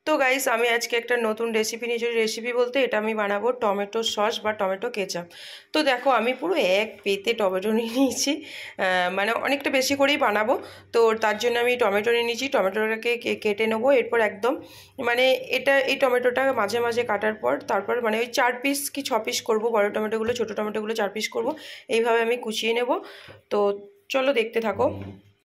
তো গাইস আমি আজকে একটা নতুন রেসিপি নিয়েছি। রেসিপি বলতে এটা আমি বানাবো টমেটো সস বা টমেটো কেচাপ। তো দেখো আমি পুরো এক পেতে টমেটো নিয়ে নিয়েছি, মানে অনেকটা বেশি করেই বানাবো। তো তার জন্য আমি টমেটো নিয়ে নিয়েছি, টমেটোটাকে কেটে নেবো। এরপর একদম মানে এই টমেটোটা মাঝে মাঝে কাটার পর তারপর মানে ওই 4 পিস কি 6 পিস করবো, বড় টমেটোগুলো, ছোটো টমেটোগুলো 4 পিস করবো। এইভাবে আমি কুচিয়ে নেব। তো চলো দেখতে থাকো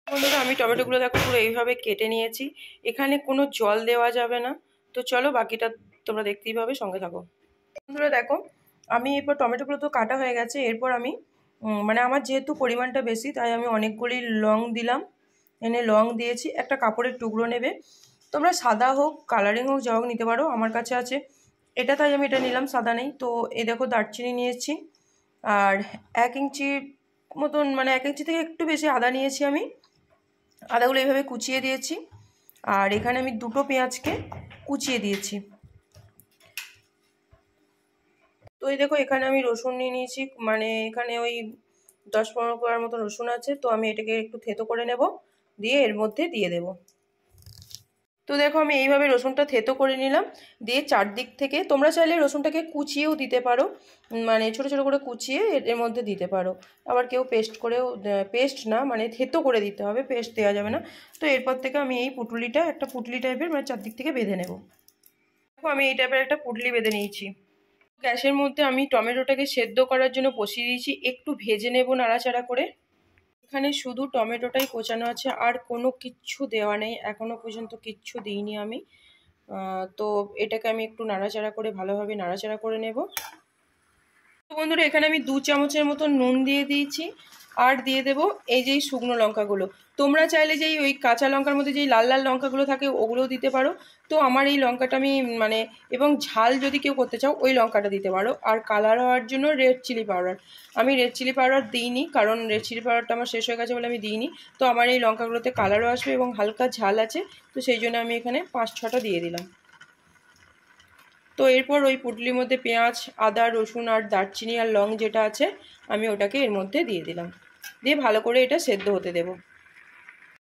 বন্ধুরা। আমি টমেটোগুলো দেখো পুরো এইভাবে কেটে নিয়েছি, এখানে কোনো জল দেওয়া যাবে না। তো চলো বাকিটা তোমরা দেখতেই পাবে, সঙ্গে থাকো বন্ধুরা। দেখো আমি এরপর টমেটোগুলো তো কাটা হয়ে গেছে। এরপর আমি মানে আমার যেহেতু পরিমাণটা বেশি তাই আমি অনেকগুলি লং দিলাম, এনে লং দিয়েছি। একটা কাপড়ের টুকরো নেবে, তোমরা সাদা হোক কালারিং হোক যা হোক নিতে পারো, আমার কাছে আছে এটা তাই আমি এটা নিলাম, সাদা নেই। তো এই দেখো দারচিনি নিয়েছি, আর 1 ইঞ্চি মতন মানে 1 ইঞ্চি থেকে একটু বেশি আদা নিয়েছি আমি। আদাগুলো এইভাবে কুচিয়ে দিয়েছি। আর এখানে আমি 2টো পেঁয়াজকে কুচিয়ে দিয়েছি। তো এই দেখো এখানে আমি রসুন নিয়ে নিয়েছি, মানে এখানে ওই 10-15 কোয়ার মতো রসুন আছে। তো আমি এটাকে একটু থেতো করে নেব, দিয়ে এর মধ্যে দিয়ে দেব। তো দেখো আমি এইভাবে রসুনটা থেতো করে নিলাম, দিয়ে চারদিক থেকে তোমরা চাইলে রসুনটাকে কুচিয়েও দিতে পারো, মানে ছোট ছোট করে কুচিয়ে এর মধ্যে দিতে পারো। আবার কেউ পেস্ট করেও, পেস্ট না মানে থেতো করে দিতে হবে, পেস্ট দেওয়া যাবে না। তো এরপর থেকে আমি এই পুটুলিটা একটা পুটলি টাইপের মানে চারদিক থেকে বেঁধে নেব। দেখো আমি এই টাইপের একটা পুটলি বেঁধে নিয়েছি। গ্যাসের মধ্যে আমি টমেটোটাকে সেদ্ধ করার জন্য বসিয়ে দিয়েছি, একটু ভেজে নেব নাড়াচাড়া করে। এখানে শুধু টমেটোটাই কোচানো আছে, আর কোনো কিচ্ছু দেওয়া নেই, এখনো পর্যন্ত কিচ্ছু দিইনি আমি। তো এটাকে আমি একটু নাড়াচাড়া করে ভালোভাবে নাড়াচাড়া করে নেব। তো বন্ধুরা এখানে আমি 2 চামচের মতো নুন দিয়ে দিয়েছি, আর দিয়ে দেব এই যে শুকনো লঙ্কাগুলো। তোমরা চাইলে যেই ওই কাঁচা লঙ্কার মধ্যে যেই লাল লাল লঙ্কাগুলো থাকে ওগুলোও দিতে পারো। তো আমার এই লঙ্কাটা আমি মানে, এবং ঝাল যদি কেউ করতে চাও ওই লঙ্কাটা দিতে পারো। আর কালার হওয়ার জন্য রেড চিলি পাউডার, আমি রেড চিলি পাউডার দিইনি, কারণ রেড চিলি পাউডারটা আমার শেষ হয়ে গেছে বলে আমি দিইনি। তো আমার এই লঙ্কাগুলোতে কালারও আসবে এবং হালকা ঝাল আছে, তো সেই জন্য আমি এখানে 5-6টা দিয়ে দিলাম। তো এরপর ওই পুটলির মধ্যে পেঁয়াজ, আদা, রসুন আর দারচিনি আর লং যেটা আছে আমি ওটাকে এর মধ্যে দিয়ে দিলাম, দিয়ে ভালো করে এটা সেদ্ধ হতে দেব।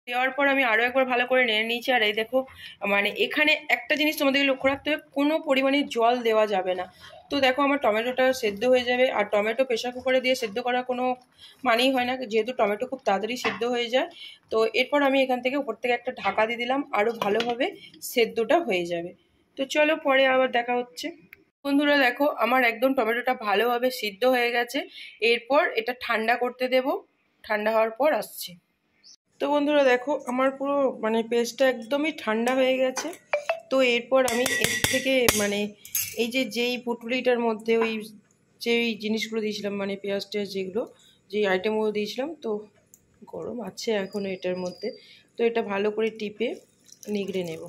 দেওয়ার পর আমি আরও একবার ভালো করে নেড়ে নিয়েছি। আর এই দেখো মানে এখানে একটা জিনিস তোমাদেরকে লক্ষ্য রাখতে হবে, কোনো পরিমাণে জল দেওয়া যাবে না। তো দেখো আমার টমেটোটা সেদ্ধ হয়ে যাবে। আর টমেটো প্রেশার কুকারে দিয়ে সেদ্ধ করার কোনো মানেই হয় না, যেহেতু টমেটো খুব তাড়াতাড়ি সেদ্ধ হয়ে যায়। তো এরপর আমি এখান থেকে উপর থেকে একটা ঢাকা দিয়ে দিলাম, আরও ভালোভাবে সেদ্ধটা হয়ে যাবে। তো চলো পরে আবার দেখা হচ্ছে। বন্ধুরা দেখো আমার একদম টমেটোটা ভালোভাবে সিদ্ধ হয়ে গেছে। এরপর এটা ঠান্ডা করতে দেব, ঠান্ডা হওয়ার পর আসছি। তো বন্ধুরা দেখো আমার পুরো মানে পেস্টটা একদমই ঠান্ডা হয়ে গেছে। তো এরপর আমি এর থেকে মানে এই যেই পুটুলিটার মধ্যে ওই যেই জিনিসগুলো দিয়েছিলাম, মানে পেঁয়াজ টেয়াজ যেগুলো যেই আইটেমগুলো দিয়েছিলাম, তো গরম আছে এখনও এটার মধ্যে। তো এটা ভালো করে টিপে নিগড়ে নেব।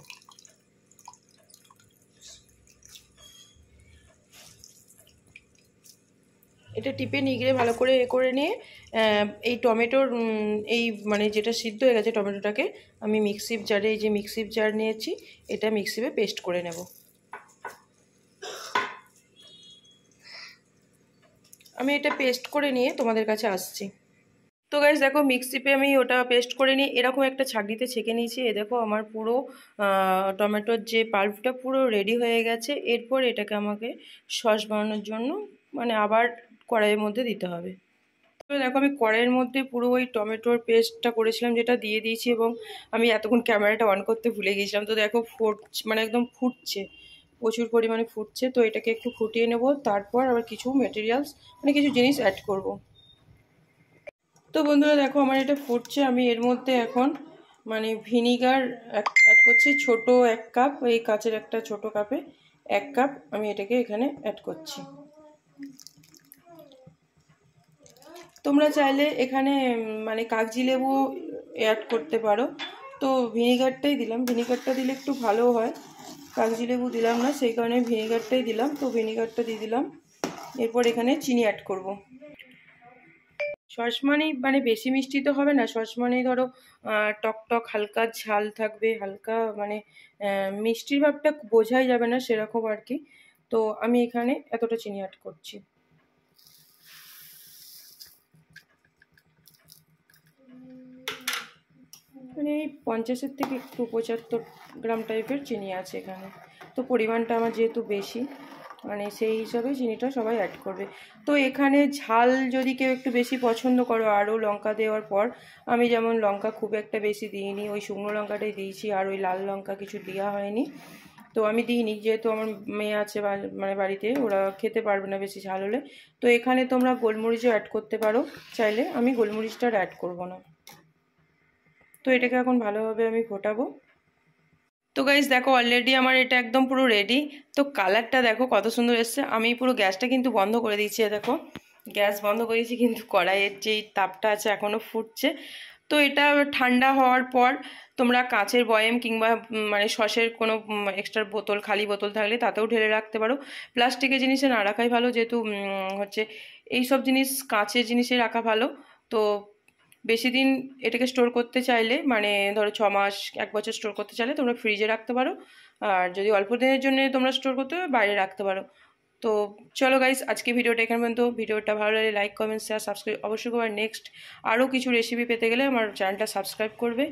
এটা টিপে নিগড়ে ভালো করে করে নিয়ে এই টমেটোর এই মানে যেটা সিদ্ধ হয়ে গেছে টমেটোটাকে আমি মিক্সির জারে, এই যে মিক্সির জার নিয়েছি, এটা মিক্সিতে পেস্ট করে নেব। আমি এটা পেস্ট করে নিয়ে তোমাদের কাছে আসছি। তো গাইস দেখো মিক্সিতে আমি ওটা পেস্ট করে নিয়ে এরকম একটা ছাঁকনিতে ছেঁকে নিয়েছি। এ দেখো আমার পুরো টমেটোর যে পাল্পটা পুরো রেডি হয়ে গেছে। এরপর এটাকে আমাকে সস বানানোর জন্য মানে আবার কড়াইয়ের মধ্যে দিতে হবে। তো দেখো আমি কড়াইয়ের মধ্যে পুরো ওই টমেটোর পেস্টটা করেছিলাম যেটা দিয়ে দিয়েছি, এবং আমি এতক্ষণ ক্যামেরাটা অন করতে ভুলে গিয়েছিলাম। তো দেখো মানে একদম ফুটছে, প্রচুর পরিমাণে ফুটছে। তো এটাকে একটু ফুটিয়ে নেব, তারপর আবার কিছু মেটেরিয়ালস মানে কিছু জিনিস অ্যাড করব। তো বন্ধুরা দেখো আমার এটা ফুটছে, আমি এর মধ্যে এখন মানে ভিনিগার অ্যাড করছি। ছোট 1 কাপ, এই কাচের একটা ছোট কাপে 1 কাপ আমি এটাকে এখানে অ্যাড করছি। তোমরা চাইলে এখানে মানে কাগজি লেবু অ্যাড করতে পারো। তো ভিনিগারটাই দিলাম, ভিনিগারটা দিলে একটু ভালো হয়, কাগজি লেবু দিলাম না, সেই কারণে ভিনিগারটাই দিলাম। তো ভিনিগারটা দিয়ে দিলাম। এরপর এখানে চিনি অ্যাড করব। সস মানেই মানে বেশি মিষ্টি তো হবে না, সস মানেই ধরো টক টক হালকা ঝাল থাকবে, হালকা মানে মিষ্টির ভাবটা বোঝাই যাবে না সেরকম আর কি। তো আমি এখানে এতটা চিনি অ্যাড করছি। মানে এই 50-এর থেকে একটু 75 গ্রাম টাইপের চিনি আছে এখানে। তো পরিমাণটা আমার যেহেতু বেশি, মানে সেই হিসাবে চিনিটা সবাই অ্যাড করবে। তো এখানে ঝাল যদি কেউ একটু বেশি পছন্দ করো আরও লঙ্কা দেওয়ার পর, আমি যেমন লঙ্কা খুব একটা বেশি দিইনি, ওই শুকনো লঙ্কাটাই দিয়েছি, আর ওই লাল লঙ্কা কিছু দেওয়া হয়নি। তো আমি দিইনি, যেহেতু আমার মেয়ে আছে মানে বাড়িতে, ওরা খেতে পারবে না বেশি ঝাল হলে। তো এখানে তোমরা গোলমরিচও অ্যাড করতে পারো চাইলে, আমি গোলমরিচটা অ্যাড করব না। তো এটাকে এখন ভালোভাবে আমি ফোটাবো। তো গাইস দেখো অলরেডি আমার এটা একদম পুরো রেডি। তো কালারটা দেখো কত সুন্দর এসছে। আমি পুরো গ্যাসটা কিন্তু বন্ধ করে দিচ্ছি, দেখো গ্যাস বন্ধ করেছি, কিন্তু কড়াইয়ের যেই তাপটা আছে এখনও ফুটছে। তো এটা ঠান্ডা হওয়ার পর তোমরা কাঁচের বয়াম কিংবা মানে সসের কোনো এক্সট্রা বোতল, খালি বোতল থাকলে তাতেও ঢেলে রাখতে পারো। প্লাস্টিকের জিনিসে না রাখাই ভালো, যেহেতু হচ্ছে এইসব জিনিস কাঁচের জিনিসে রাখা ভালো। তো বেশি দিন এটাকে স্টোর করতে চাইলে, মানে ধরো 6 মাস 1 বছর স্টোর করতে চাইলে তোমরা ফ্রিজে রাখতে পারো, আর যদি অল্প দিনের জন্য তোমরা স্টোর করতে হবে বাইরে রাখতে পারো। তো চলো গাইস, আজকে ভিডিওটা এখানে পর্যন্ত। ভিডিওটা ভালো লাগলে লাইক, কমেন্ট, শেয়ার, সাবস্ক্রাইব অবশ্যই করবে। নেক্সট আরও কিছু রেসিপি পেতে গেলে আমার চ্যানেলটা সাবস্ক্রাইব করবে।